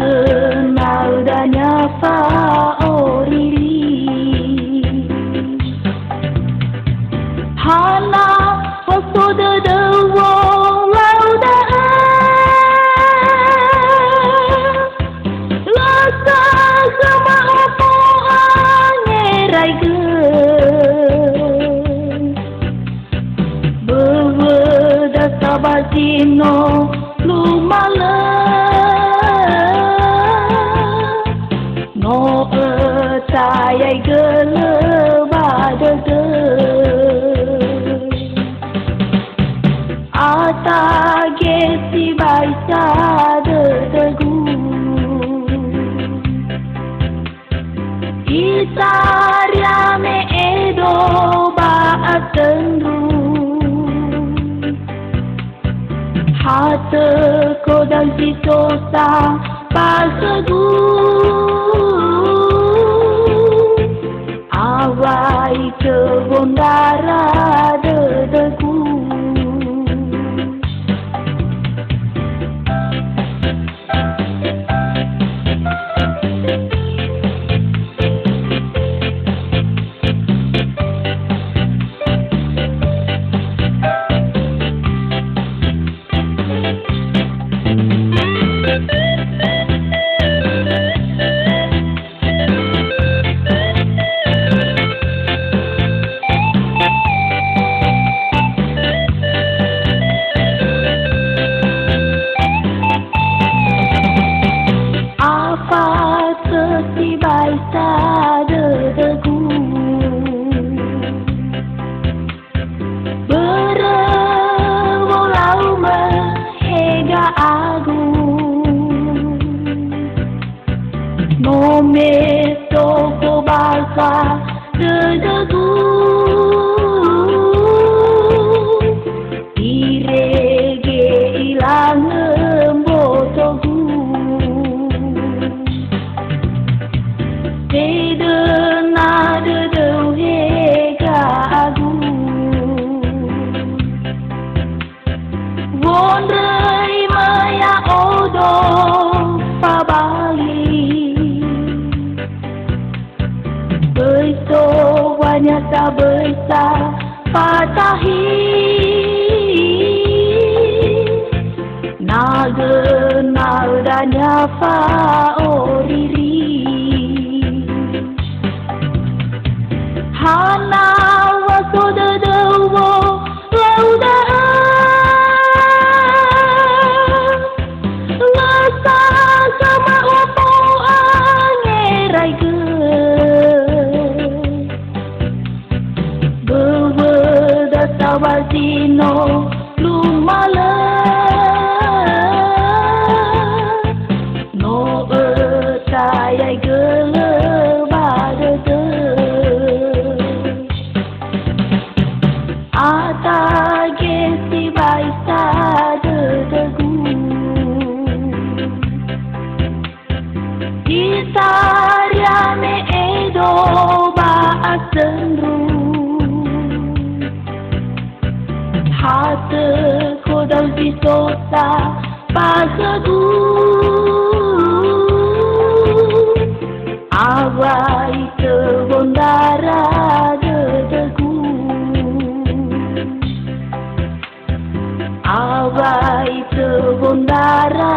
kenal dan nyapa oriri hana waktu dedewo lauda lasa sama opo angerai ge beweda sabasino lumala no sayai gele badege ata gesi baisa dedegu isaria me edo ba atendru hata kodang sitosa pasegu awai kebondara dedegu Nome toko basa dedegu irege ilang embotogu dedena dedeu hega agu wondrei maya odo pabali beso wanyata besa patahi nagenal dan nyapa oriri hana waso dedewo lauda lasa sama opo angerai ge Sawasino lumala no sayai gele badege ata gesi baisa dedegu isaria me edo ba asendru hata kodang sitosa pasegu awai kebondara dedegu awai kebondara